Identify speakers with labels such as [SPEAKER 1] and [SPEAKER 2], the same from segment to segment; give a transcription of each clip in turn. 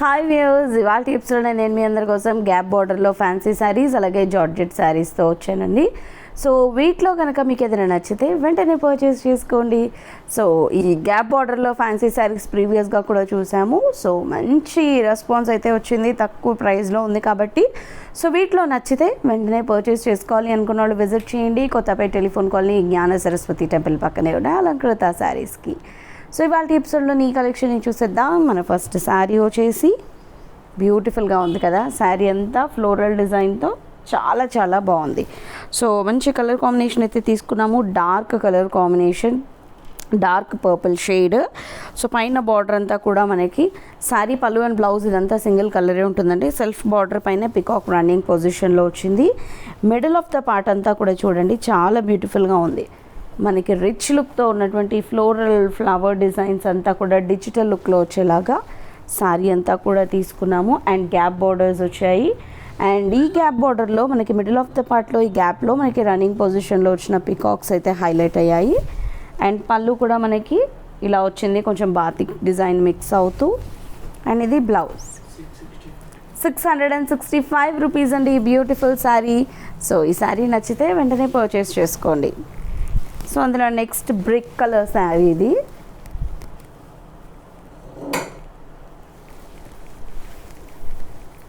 [SPEAKER 1] Hi viewers, ఇవాళ టిప్స్లో నేను మీ అందరి కోసం గ్యాప్ బార్డర్లో ఫ్యాన్సీ శారీస్ అలాగే జార్జెట్ శారీస్తో వచ్చానండి. సో వీటిలో కనుక మీకు ఏదైనా నచ్చితే వెంటనే పర్చేస్ చేసుకోండి. సో ఈ గ్యాప్ బార్డర్లో ఫ్యాన్సీ శారీస్ ప్రీవియస్గా కూడా చూసాము. సో మంచి రెస్పాన్స్ అయితే వచ్చింది, తక్కువ ప్రైస్లో ఉంది కాబట్టి. సో వీటిలో నచ్చితే వెంటనే పర్చేస్ చేసుకోవాలి అనుకున్న వాళ్ళు విజిట్ చేయండి. కొత్తపేట టెలిఫోన్ కాలనీ జ్ఞాన సరస్వతి టెంపుల్ పక్కనే ఉన్న అలంకృత శారీస్కి. సో ఇవాళ ఎపిసోడ్లో నీ కలెక్షన్ చూసేద్దాం. మన ఫస్ట్ శారీ వచ్చేసి బ్యూటిఫుల్గా ఉంది కదా. శారీ అంతా ఫ్లోరల్ డిజైన్తో చాలా చాలా బాగుంది. సో మంచి కలర్ కాంబినేషన్ అయితే తీసుకున్నాము. Dark colour combination, dark purple shade. So పైన బార్డర్ అంతా కూడా మనకి శారీ పళ్ళు అండ్ బ్లౌజ్ ఇదంతా సింగిల్ కలరే ఉంటుందండి. సెల్ఫ్ బార్డర్ పైన పికాక్ రన్నింగ్ పొజిషన్లో వచ్చింది. మిడిల్ ఆఫ్ ద పార్ట్ అంతా కూడా చూడండి చాలా బ్యూటిఫుల్గా ఉంది. మనకి రిచ్ లుక్తో ఉన్నటువంటి ఫ్లోరల్ ఫ్లవర్ డిజైన్స్ అంతా కూడా డిజిటల్ లుక్లో వచ్చేలాగా శారీ అంతా కూడా తీసుకున్నాము. అండ్ గ్యాప్ బార్డర్స్ వచ్చాయి. అండ్ ఈ గ్యాప్ బార్డర్లో మనకి మిడిల్ ఆఫ్ ద పార్ట్లో ఈ గ్యాప్లో మనకి రన్నింగ్ పొజిషన్లో వచ్చిన పికాక్స్ అయితే హైలైట్ అయ్యాయి. అండ్ పళ్ళు కూడా మనకి ఇలా వచ్చింది, కొంచెం బాతిక్ డిజైన్ మిక్స్ అవుతూ. అండ్ ఇది బ్లౌజ్ 665 రూపీస్ అండి ఈ బ్యూటిఫుల్ శారీ. సో ఈ శారీ నచ్చితే వెంటనే పర్చేస్ చేసుకోండి. సో అందులో నెక్స్ట్ బ్రిక్ కలర్ శారీ ఇది.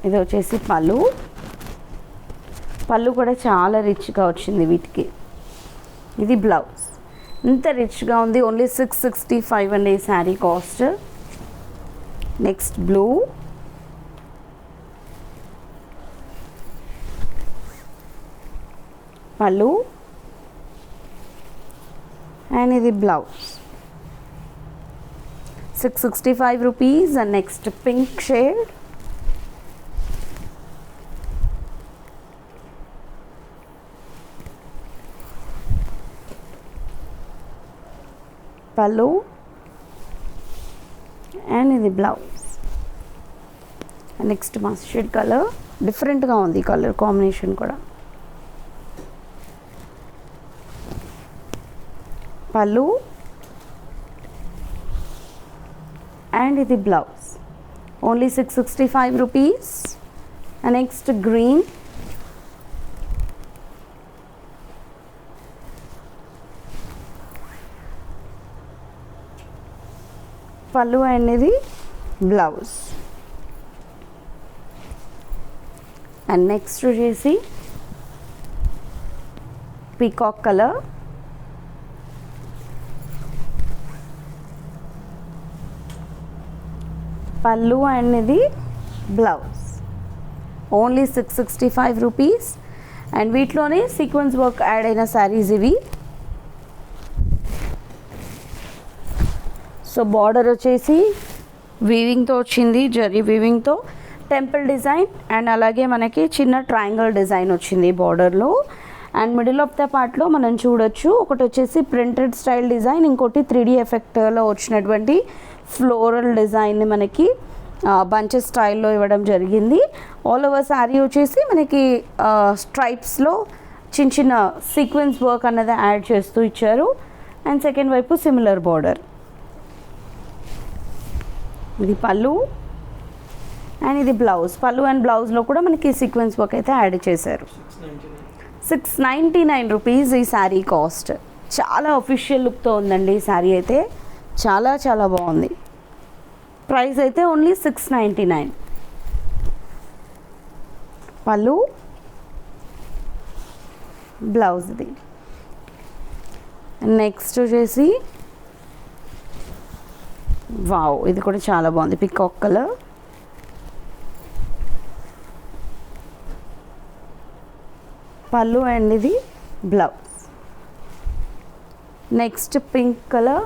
[SPEAKER 1] ఇది వచ్చేసి పళ్ళు కూడా చాలా రిచ్గా వచ్చింది వీటికి. ఇది బ్లౌజ్ ఇంత రిచ్గా ఉంది. ఓన్లీ 665 అండి ఈ sari cost. Next blue, pallu and ఇది blouse 665 rupees. And next pink shade, pallu and ఇది బ్లౌజ్. నెక్స్ట్ మస్టర్డ్ కలర్, డిఫరెంట్గా ఉంది కలర్ కాంబినేషన్ కూడా. పళ్ళు అండ్ ఇది blouse only 665 rupees. Next green, pallu and ఇది బ్లౌజ్. అండ్ నెక్స్ట్ వచ్చేసి పీకాక్ కలర్, పళ్ళు అండ్ ఇది బ్లౌజ్ ఓన్లీ 665 రూపీస్. అండ్ వీటిలోనే సీక్వెన్స్ వర్క్ యాడ్ అయిన శారీస్ ఇవి. సో బార్డర్ వచ్చేసి వీవింగ్తో వచ్చింది, జరీ వీవింగ్తో టెంపుల్ డిజైన్ అండ్ అలాగే మనకి చిన్న ట్రయాంగిల్ డిజైన్ వచ్చింది బార్డర్లో. అండ్ మిడిల్ ఆఫ్ ద పార్ట్లో మనం చూడొచ్చు, ఒకటి వచ్చేసి ప్రింటెడ్ స్టైల్ డిజైన్, ఇంకోటి 3D ఎఫెక్ట్లో వచ్చినటువంటి ఫ్లోరల్ డిజైన్ని మనకి బంచెస్ స్టైల్లో ఇవ్వడం జరిగింది. ఆల్ ఓవర్ శారీ వచ్చేసి మనకి స్ట్రైప్స్లో చిన్న చిన్న సీక్వెన్స్ వర్క్ అన్నది యాడ్ చేస్తూ ఇచ్చారు. అండ్ సెకండ్ వైపు సిమిలర్ బార్డర్. ఇది పళ్ళు అండ్ ఇది బ్లౌజ్. పళ్ళు అండ్ బ్లౌజ్లో కూడా మనకి సీక్వెన్స్ వర్క్ అయితే యాడ్ చేశారు. 699 రూపీస్ ఈ శారీ కాస్ట్. చాలా అఫీషియల్ లుక్తో ఉందండి ఈ శారీ అయితే, చాలా చాలా బాగుంది. ప్రైస్ అయితే ఓన్లీ 699. పళ్ళు బ్లౌజ్ది. నెక్స్ట్ వచ్చేసి వావ్, ఇది కూడా చాలా బాగుంది, పికాక్ కలర్. పళ్ళు అండ్ ఇది blouse. Next pink colour,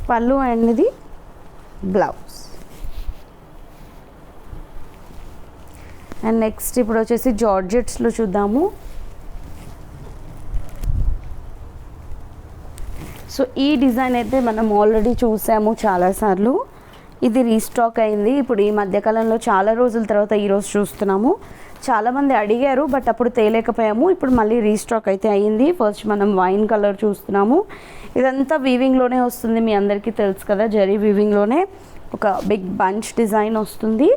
[SPEAKER 1] pallu and ఇది బ్లౌజ్. అండ్ నెక్స్ట్ ఇప్పుడు వచ్చేసి జార్జెట్స్లో చూద్దాము. సో ఈ డిజైన్ అయితే మనం ఆల్రెడీ చూసాము చాలాసార్లు. ఇది రీస్టాక్ అయింది. ఇప్పుడు ఈ మధ్యకాలంలో చాలా రోజుల తర్వాత ఈరోజు చూస్తున్నాము. చాలామంది అడిగారు, బట్ అప్పుడు తేలేకపోయాము. ఇప్పుడు మళ్ళీ రీస్టాక్ అయితే అయ్యింది. ఫస్ట్ మనం వైన్ కలర్ చూస్తున్నాము. ఇదంతా వీవింగ్లోనే వస్తుంది, మీ అందరికీ తెలుసు కదా, జరీ వీవింగ్లోనే ఒక బిగ్ బంచ్ డిజైన్ వస్తుంది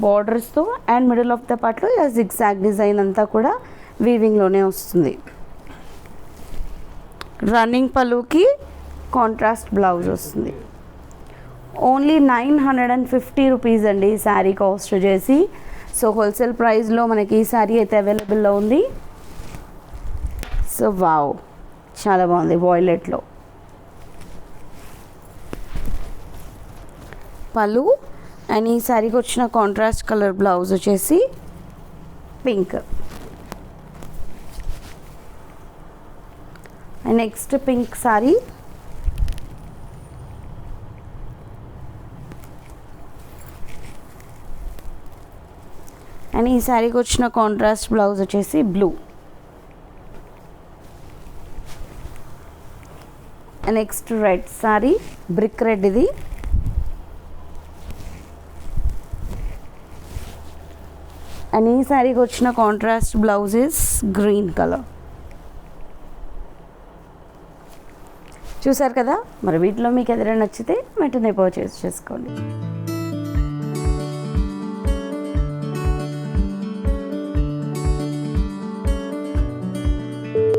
[SPEAKER 1] బార్డర్స్తో. అండ్ మిడిల్ ఆఫ్ ద పార్ట్లో జిగ్జాగ్ డిజైన్ అంతా కూడా వీవింగ్లోనే వస్తుంది. రన్నింగ్ పళ్ళుకి కాంట్రాస్ట్ బ్లౌజ్ వస్తుంది. ఓన్లీ 950 రూపీస్ అండి ఈ శారీ కాస్ట్ చేసి. సో హోల్సేల్ ప్రైస్లో మనకి ఈ శారీ అయితే అవైలబుల్లో ఉంది. సో వావ్, చాలా బాగుంది. వాయిలెట్లో పళ్ళు అండ్ ఈ శారీకి వచ్చిన కాంట్రాస్ట్ కలర్ బ్లౌజ్ వచ్చేసి pink. And next pink sari, and ఈ శారీకి వచ్చిన కాంట్రాస్ట్ బ్లౌజ్ వచ్చేసి blue. And next red sari, brick red ఇది. అండ్ ఈ శారీకి వచ్చిన contrast blouse is green colour. చూసారు కదా, మరి వీటిలో మీకు ఏదైనా నచ్చితే వెంటనే పర్చేస్ చేసుకోండి.